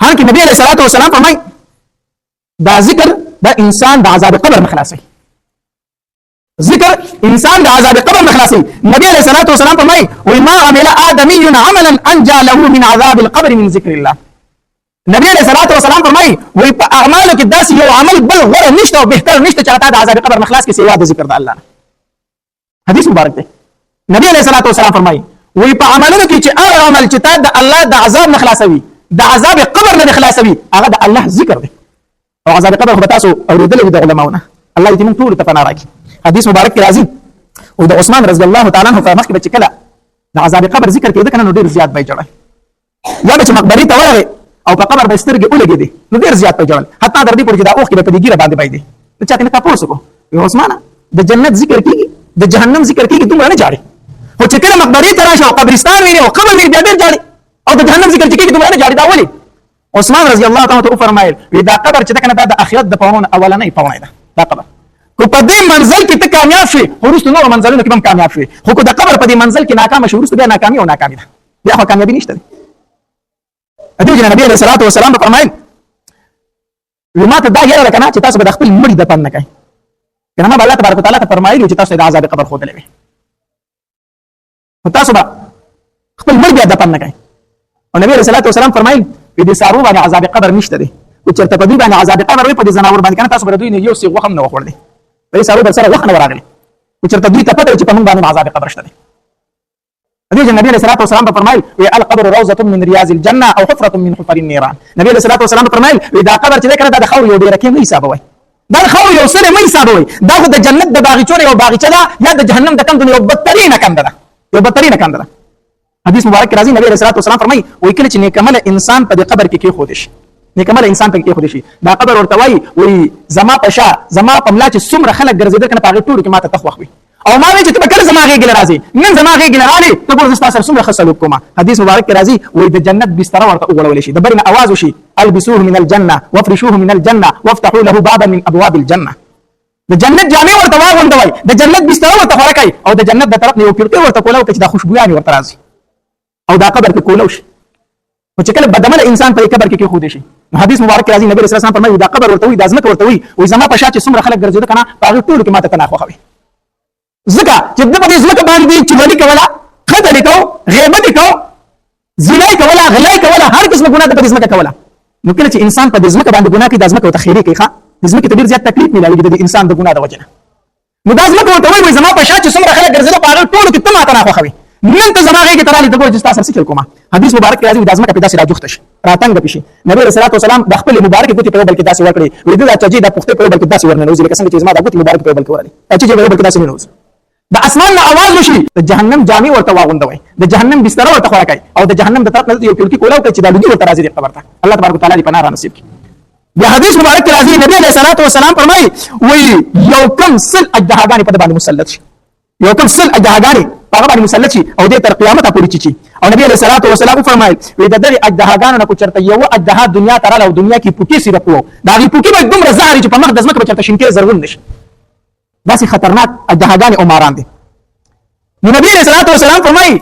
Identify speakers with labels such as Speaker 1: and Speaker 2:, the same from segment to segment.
Speaker 1: حالانکه نبی علیہ الصلوۃ والسلام فرمای دا ذکر دا انسان د عذاب قبر مخلاصي ذکر انسان د عذاب قبر مخلاصي نبی علیہ الصلوۃ والسلام فرمای وما عمل آدمی عملا انجى له من عذاب القبر من ذکر الله نبی علیہ الصلوۃ والسلام فرمای وی په اعمالو کې داسې یو عمل بل غوره نشته او بهتر نشته چې د عذاب قبر مخلاص کې سوا د ذکر د الله حدیث مبارک دی نبی علیہ الصلوۃ والسلام فرمای وی په عملونو کې چې هغه عمل چې تا د الله د عذاب نه خلاصوي د عذاب قبر نه خلاصوي هغه د الله ذکر دی او عذاب قبر خو تاسو اوریدل د علماونه الله دې موږ ټول ته پناه راکړي حدیث مبارک کې راځي او د عثمان رضی الله تعالی عنہ په مخ کې چې کله د عذاب قبر ذکر کېده کنه نو ډیر زیات به جوړه یا به چې مقبره ته ورغی او په قبر به سترګې ولګېدې نو ډیر زیات په جوړل حتی در دې پورې چې دا اوخ کې په دې ګیره باندې باندې نو چا کنه تاسو کو عثمان د جنت ذکر کیږي د جهنم ذکر کیږي دومره نه جاړي خو چې کله مقبره ته راشي او قبرستان ویني او قبر ویني بیا ډیر جاړي او د جهنم ذکر کیږي دومره نه جاړي دا ولي عثمان رضی الله تعالی عنہ فرمایل دا قبر چې کنه د اخرت د پونه اولنې پونه ده دا قبر کو په دې منزل کې ته کامیاب شې ورسته نور منزلونو کې هم کامیاب شې خو کو د قبر په دې منزل کې ناکام شې ورسته بیا ناکامي او ناکامي ده بیا خو کامیابی نشته ادي جن نبی علیہ الصلوۃ والسلام فرمایل لما ته دا یره کنه چې تاسو به خپل مړي د پن نه کوي کنه ما الله تبارک وتعالى ته فرمایلی چې تاسو د عذاب قبر خو دلوي تاسو به خپل مړي د پن نه کوي او نبی علیہ الصلوۃ والسلام فرمایل دې سارو باندې عذاب قبر نشته دی او چرته په دې باندې عذاب قبر وي په دې زناور باندې کنه تاسو به دوی نه یو سی وخم نه وخوړل دې سارو بل سره وخت نه وراغلی او چرته دوی ته پته چې په موږ باندې عذاب قبر شته دی دې نبی علیہ الصلوۃ والسلام فرمایل القبر روضه من رياض الجنه او حفره من حفر النيران نبی علیہ الصلوۃ والسلام فرمایل دا قبر چې کنه دا خور یو ډیر کې نه حسابوي دا خور یو سره نه حسابوي دا د جنت د باغچو یو باغچه ده یا د جهنم د کم یو بدترین کم ده یو بدترین کم ده حدیث مبارک راځي نبی علیہ الصلوۃ والسلام فرمایي وای کله چې نیکمل انسان په قبر کې خود شي نیکمل انسان په کې خود شي دا قبر ورته وای زما پشا زما پملا چې څومره خلک ګرځیدل کنه په ټول کې ماته تخوخوي او ما وی چې ته کله زما غېږ راځي نن زما غېږ راځي ته ګور زستا سره څومره خسلوک کومه حدیث مبارک راځي وای د جنت بستر ورته وګړول شي د برنه आवाज وشي البسوه من الجنه وافرشوه من الجنه وافتحوا له بابا من ابواب الجنه د جنت جامع ورته واغوندوي د جنت بستر ورته ورکای او د جنت د طرف نه یو کړکۍ ورته کولاو چې د خوشبويانه ورته راځي او دا قبر کې کولو شي او چې کله بدعمل انسان په قبر کې خود شي حدیث مبارک راځي نبی رسول الله فرمایي دا قبر ورته وي د ازمت ورته وي او زما په شاته څومره خلک ګرځي کنه هغه ټول کې ماته تناخ خوي زکه چې د دې زکه باندې چې ولي کولا خدای کو غیبت کو زنا کولا غلا کولا هر قسم ګناه د دې زمکه کولا نو کله چې انسان په دې زمکه باندې ګناه کوي د زمکه ته خیری کوي ښا د زمکه ته ډیر زیات تکلیف ملایي د انسان د ګناه د وجه نو د زمکه ورته وي زما په شاته څومره خلک ګرځي په هغه ټول کې تمه تناخ خوي نن ته زماغه کې ترالی د ګور جستا سره څه کومه حدیث مبارک راځي د ازمکه په داسې راجوخته شي راتنګ پېشي نبی رسول الله والسلام د خپل مبارک ګوتې په بل کې داسې ورکړي وې د چې د پخته په بل کې داسې ورننوځي لکه څنګه چې زما د ګوتې مبارک په بل کې ورالي چې په بل کې داسې ورننوځي د اسمان نه आवाज وشي د جهنم جامع ورته واغوندوي د جهنم بستر ورته خوراکای او د جهنم د طرف نه یو کړکی کولاو چې د لودي ورته راځي د قبر ته الله تبارک وتعالى دې پناه را نصیب کړي د حدیث مبارک راځي نبی علیہ الصلوۃ والسلام فرمایي وې یو کم سل اجدهاګانی په باندې مسلط شي یو کم سل اجدهاګانی هغه باندې مسلط شي او د تر قیامت پورې چی او نبی علیہ الصلوۃ والسلام فرمایي وې د دې اجدهاګانو نه کو چرته یو اجدها دنیا ته رااله او دنیا کې پوکي سي رپو دا غي پوکي به دومره زهري چې په مخ د ځمکه به چرته شینکې زرغون نشي داسې خطرناک اجدهاګانی او ماران دي نو نبی علیہ الصلوۃ والسلام فرمایي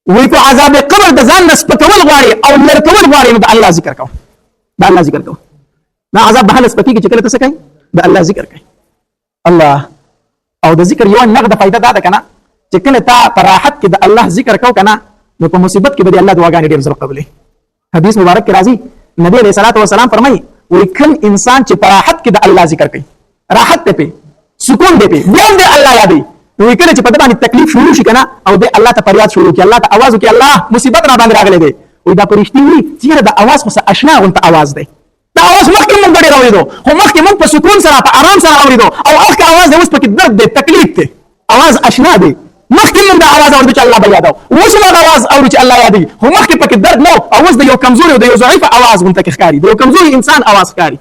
Speaker 1: وې په عذاب قبر د ځان نس پکول غواړي او لړکول غواړي نو د الله ذکر کو د الله ذکر کو دا عذاب به هلس پکې چې کله تاسو کوي د الله ذکر کوي الله او د ذکر یو نقد فائدہ دا ده کنه چې کله تا پر راحت کې د الله ذکر کو کنه نو په مصیبت کې به الله دعاګانې ډېر زر قبلې حدیث مبارک کې راځي نبی علیہ الصلوۃ والسلام فرمایي وې کوم انسان چې پر راحت کې د الله ذکر کوي راحت ته په سکون دی په بیا د الله یادې نو کله چې په دې باندې تکلیف شروع شي کنه او د الله ته فریاد شروع کی الله ته आवाज وکي الله مصیبت را باندې راغلي دی وې دا پرشتي وي چې د आवाज خو آشنا غونته आवाज دی دا आवाज مخکې مونږ ډېر اورېدو خو مخکې مونږ په سکون سره په آرام سره اورېدو او هغه आवाज د اوس پکې درد دی تکلیف دی आवाज آشنا دی مخکې مونږ دا आवाज اورېدو چې الله به یادو اوس مونږ आवाज اورو چې الله یادي خو مخکې پکې درد نو आवाज د یو کمزوري او د یو ضعیف आवाज غونته ښکاری د یو کمزوري انسان आवाज ښکاری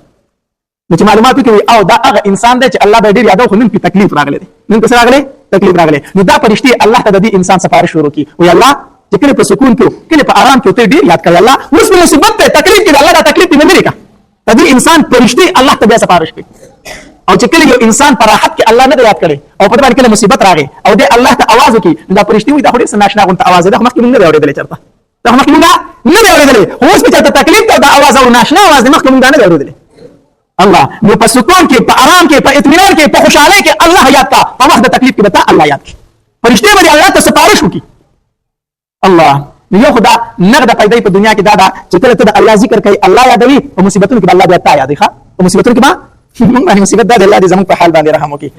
Speaker 1: نو چې معلومات کوي او دا هغه انسان دی چې الله به ډېر یادو خو نن په تکلیف راغلی دی نن څه راغلی تکلیف راغلی نو دا پرشتي الله ته د دې انسان سفارش شروع کی وی الله چې کله په سکون کې کله په آرام کې ته ډېر یاد کړی الله اوس په مصیبت ته تکلیف کې الله دا تکلیف نه لري کا د دې انسان پرشتي الله ته بیا سفارش کوي او چې کله یو انسان په راحت کې الله نه یاد کړي او په باندې کله مصیبت راغی او د الله ته आवाज وکي دا پرشتي وي دا خوري سناشنا غونته आवाज ده مخکې موږ نه اورېدل چرته دا مخکې مونږ نه دی اورېدلی، خو اوس مې چېرته تکلیف دی او دا اواز او ناشنا اواز دی، مخکې مونږ دا نه دی اورېدلی. الله نو په سکون کې، په آرام کې، په اطمینان کې، په خوشحالۍ کې الله یاد کا، په وخت د تکلیف کې به تا الله یاد کړي، فرشتې به دې الله ته سفارش وکړي. الله نو یو خو دا نغده پیدا په دنیا کې دا ده چې کله ته د الله ذکر کوي الله یادوي، په مصیبتونو کې به الله بیا تا یادوي. ښه په مصیبتونو کې به مونږ باندې مصیبت دا دی، الله دې زموږ په حال باندې رحم وکړي.